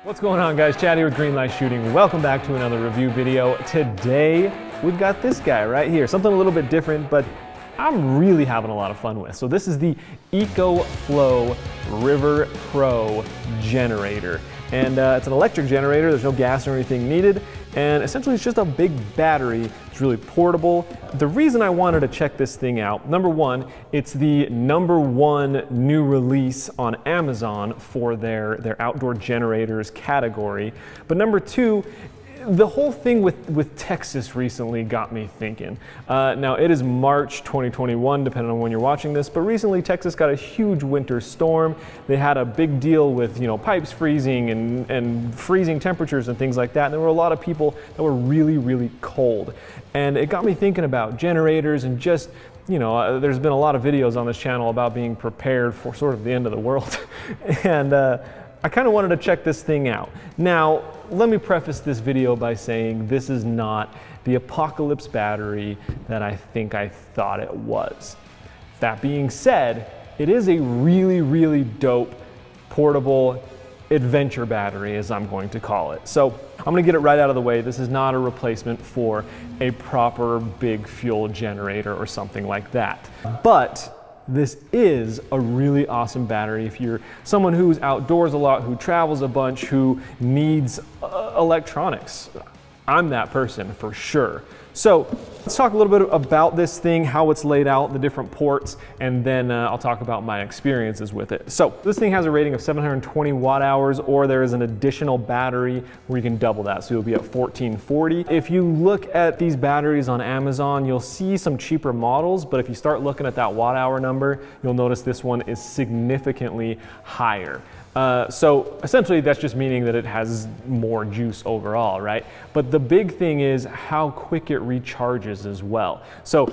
What's going on, guys? Chad here with Greenlight Shooting. Welcome back to another review video. Today we've got this guy right here, something a little bit different, but I'm really having a lot of fun with. So this is the EcoFlow River Pro generator. And it's an electric generator, there's no gas or anything needed, and essentially it's just a big battery. It's really portable. The reason I wanted to check this thing out, number one, it's the #1 new release on Amazon for their outdoor generators category. But number two, the whole thing with Texas recently got me thinking. Now it is March 2021, depending on when you're watching this, but recently Texas got a huge winter storm. They had a big deal with, pipes freezing and freezing temperatures and things like that. And there were a lot of people that were really, really cold. And it got me thinking about generators and just, there's been a lot of videos on this channel about being prepared for sort of the end of the world. And I kind of wanted to check this thing out. Now, let me preface this video by saying this is not the apocalypse battery that I think I thought it was. That being said, it is a really, really dope portable adventure battery, as I'm going to call it. So I'm going to get it right out of the way. This is not a replacement for a proper big fuel generator or something like that. But this is a really awesome battery if you're someone who's outdoors a lot, who travels a bunch, who needs electronics. I'm that person for sure. So let's talk a little bit about this thing, how it's laid out, the different ports, and then I'll talk about my experiences with it. So this thing has a rating of 720 watt hours, or there is an additional battery where you can double that, so you'll be at 1440. If you look at these batteries on Amazon, you'll see some cheaper models, but if you start looking at that watt hour number, you'll notice this one is significantly higher. So essentially that's just meaning that it has more juice overall, right? But the big thing is how quick it recharges as well. So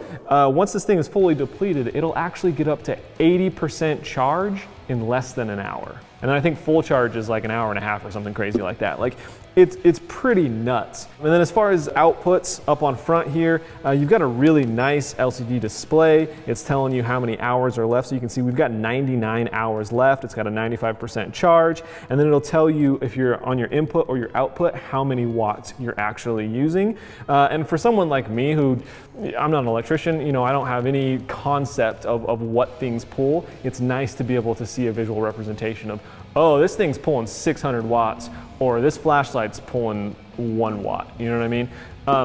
once this thing is fully depleted, it'll actually get up to 80% charge in less than an hour. And then I think full charge is like an hour and a half or something crazy like that. Like it's pretty nuts. And then as far as outputs up on front here, you've got a really nice LCD display. It's telling you how many hours are left. So you can see we've got 99 hours left. It's got a 95% charge. And then it'll tell you if you're on your input or your output, how many watts you're actually using. And for someone like me who, I'm not an electrician, I don't have any concept of what things pull. It's nice to be able to see a visual representation of, oh, this thing's pulling 600 watts, or this flashlight's pulling 1 watt, you know what I mean?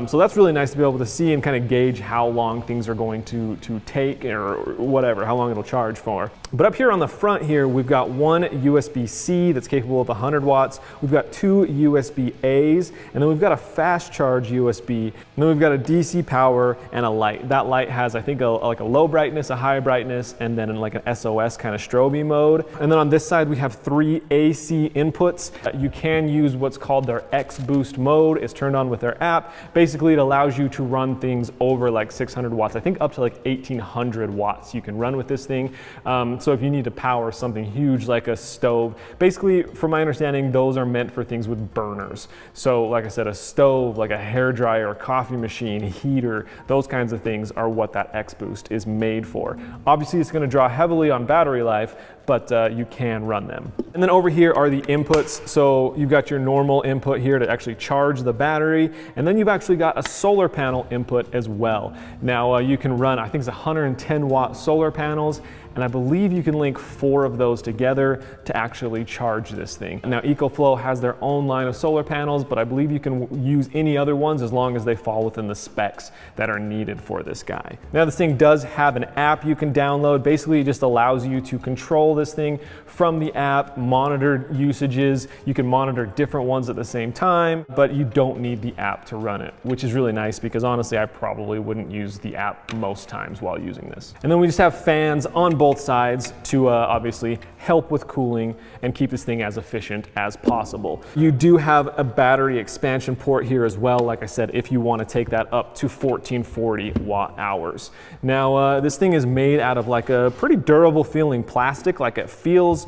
So that's really nice to be able to see and kind of gauge how long things are going to take or whatever, how long it'll charge for. But up here on the front here, we've got one USB-C that's capable of 100 watts. We've got 2 USB-As, and then we've got a fast charge USB. And then we've got a DC power and a light. That light has, I think, like a low brightness, a high brightness, and then like an SOS kind of strobe mode. And then on this side, we have 3 AC inputs. You can use what's called their X Boost mode. It's turned on with their app. Basically, it allows you to run things over like 600 watts. I think up to like 1800 watts you can run with this thing. So if you need to power something huge like a stove, basically, from my understanding, those are meant for things with burners. So like I said, a stove, like a hairdryer, a coffee machine, heater, those kinds of things are what that X Boost is made for. Obviously, it's going to draw heavily on battery life, but you can run them. And then over here are the inputs. So you've got your normal input here to actually charge the battery, and then you've actually got a solar panel input as well. Now you can run, I think it's 110 watt solar panels, and I believe you can link 4 of those together to actually charge this thing. Now EcoFlow has their own line of solar panels, but I believe you can use any other ones as long as they fall within the specs that are needed for this guy. Now this thing does have an app you can download. Basically it just allows you to control this thing from the app, monitor usages. You can monitor different ones at the same time, but you don't need the app to run it, which is really nice because honestly I probably wouldn't use the app most times while using this. And then we just have fans on both sides to obviously help with cooling and keep this thing as efficient as possible. You do have a battery expansion port here as well, like I said, if you want to take that up to 1440 watt hours. Now this thing is made out of like a pretty durable feeling plastic. Like it feels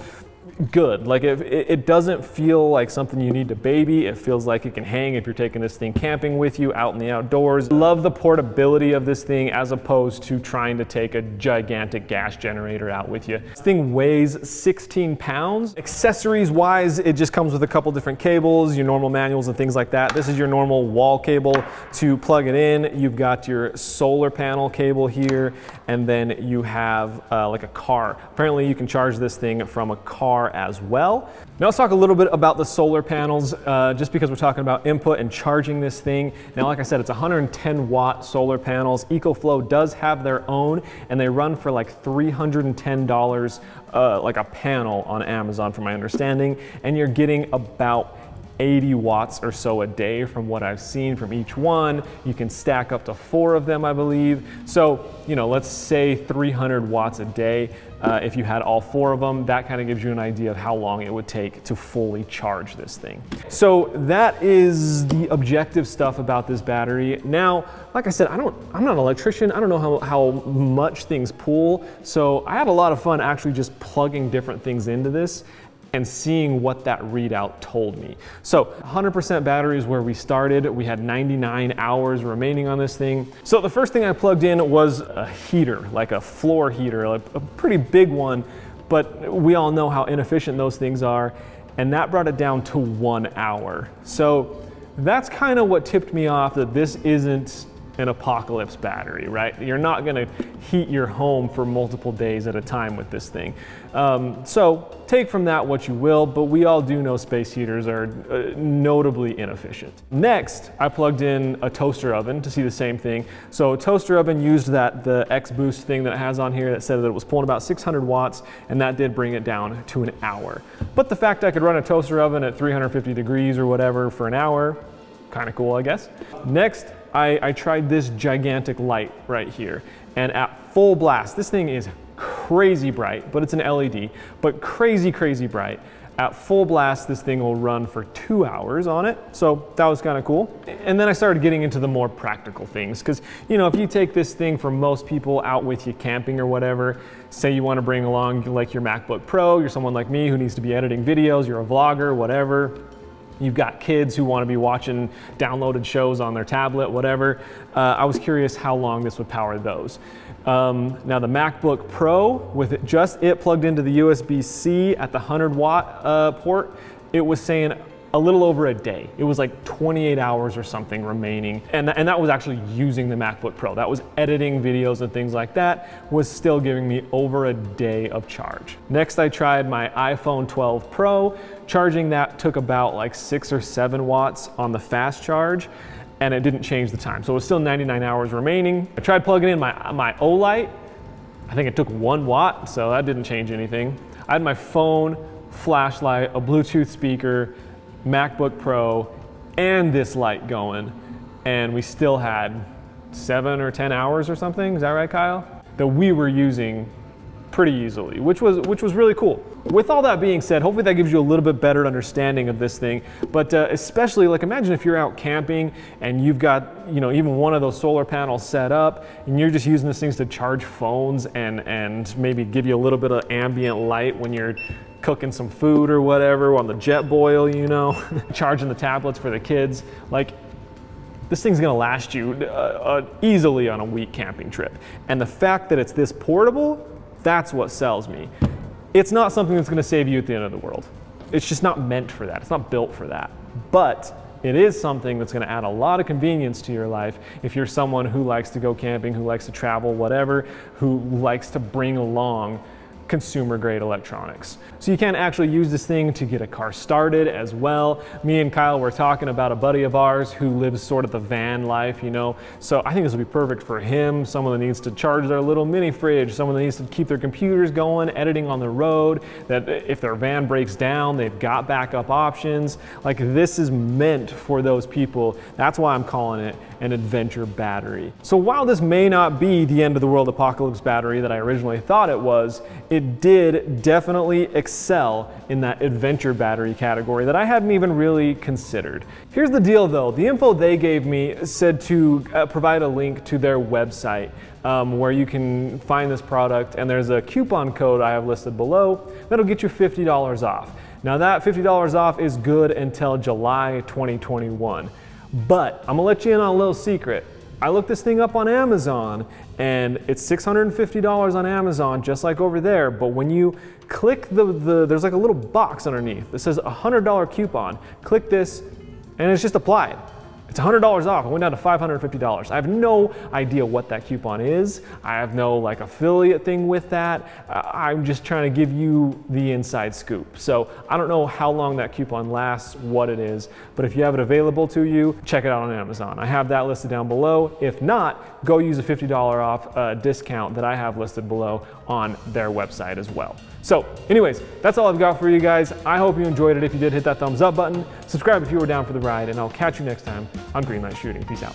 good. Like it doesn't feel like something you need to baby. It feels like it can hang if you're taking this thing camping with you out in the outdoors. Love the portability of this thing as opposed to trying to take a gigantic gas generator out with you. This thing weighs 16 pounds. Accessories wise, it just comes with a couple different cables, your normal manuals and things like that. This is your normal wall cable to plug it in. You've got your solar panel cable here, and then you have like a car. Apparently you can charge this thing from a car as well. Now let's talk a little bit about the solar panels, just because we're talking about input and charging this thing. Now, like I said, it's 110 watt solar panels. EcoFlow does have their own, and they run for like $310 like a panel on Amazon from my understanding, and you're getting about 80 watts or so a day from what I've seen from each one. You can stack up to 4 of them, I believe. So, you know, let's say 300 watts a day. If you had all 4 of them, that kind of gives you an idea of how long it would take to fully charge this thing. So that is the objective stuff about this battery. Now, like I said, I'm not an electrician. I don't know how much things pull. So I had a lot of fun actually just plugging different things into this and seeing what that readout told me. So 100% battery is where we started. We had 99 hours remaining on this thing. So the first thing I plugged in was a heater, like a floor heater, like a pretty big one, but we all know how inefficient those things are, and that brought it down to 1 hour. So that's kind of what tipped me off that this isn't an apocalypse battery, right? You're not gonna heat your home for multiple days at a time with this thing. So take from that what you will, but we all do know space heaters are notably inefficient. Next, I plugged in a toaster oven to see the same thing. So a toaster oven used the X Boost thing that it has on here that said that it was pulling about 600 watts, and that did bring it down to an hour. But the fact I could run a toaster oven at 350 degrees or whatever for an hour, kind of cool, I guess. Next, I tried this gigantic light right here, and at full blast, this thing is crazy bright, but it's an LED, but crazy bright. At full blast, this thing will run for 2 hours on it, so that was kind of cool. And then I started getting into the more practical things, because, you know, if you take this thing for most people out with you camping or whatever, say you want to bring along like your MacBook Pro, you're someone like me who needs to be editing videos, you're a vlogger, whatever. You've got kids who want to be watching downloaded shows on their tablet, whatever. I was curious how long this would power those. Now the MacBook Pro, with it plugged into the USB-C at the 100 watt port, it was saying a little over a day. It was like 28 hours or something remaining. And that was actually using the MacBook Pro. That was editing videos and things like that, was still giving me over a day of charge. Next, I tried my iPhone 12 Pro. Charging that took about like 6 or 7 watts on the fast charge, and it didn't change the time. So it was still 99 hours remaining. I tried plugging in my Olight. I think it took 1 watt, so that didn't change anything. I had my phone, flashlight, a Bluetooth speaker, MacBook Pro, and this light going, and we still had 7 or 10 hours or something. Is that right, Kyle? That we were using pretty easily, which was really cool. With all that being said, hopefully that gives you a little bit better understanding of this thing, but especially, like, imagine if you're out camping and you've got, you know, even one of those solar panels set up, and you're just using these things to charge phones and maybe give you a little bit of ambient light when you're cooking some food or whatever on the jet boil, you know, charging the tablets for the kids. Like, this thing's gonna last you easily on a week camping trip. And the fact that it's this portable, that's what sells me. It's not something that's gonna save you at the end of the world. It's just not meant for that. It's not built for that. But it is something that's gonna add a lot of convenience to your life if you're someone who likes to go camping, who likes to travel, whatever, who likes to bring along consumer grade electronics. So you can actually use this thing to get a car started as well. Me and Kyle were talking about a buddy of ours who lives sort of the van life, you know. So I think this would be perfect for him, someone that needs to charge their little mini fridge, someone that needs to keep their computers going, editing on the road, that if their van breaks down, they've got backup options. Like, this is meant for those people. That's why I'm calling it an adventure battery. So while this may not be the end of the world apocalypse battery that I originally thought it was, it it did definitely excel in that adventure battery category that I hadn't even really considered. Here's the deal though, the info they gave me said to provide a link to their website where you can find this product, and there's a coupon code I have listed below that'll get you $50 off. Now that $50 off is good until July 2021, but I'm gonna let you in on a little secret. I looked this thing up on Amazon and it's $650 on Amazon, just like over there, but when you click there's like a little box underneath that says $100 coupon. Click this and it's just applied. It's $100 off. It went down to $550. I have no idea what that coupon is. I have no like affiliate thing with that. I'm just trying to give you the inside scoop. So I don't know how long that coupon lasts, what it is, but if you have it available to you, check it out on Amazon. I have that listed down below. If not, go use a $50 off discount that I have listed below on their website as well. So anyways, that's all I've got for you guys. I hope you enjoyed it. If you did, hit that thumbs up button. Subscribe if you were down for the ride, and I'll catch you next time on Greenlight Shooting. Peace out.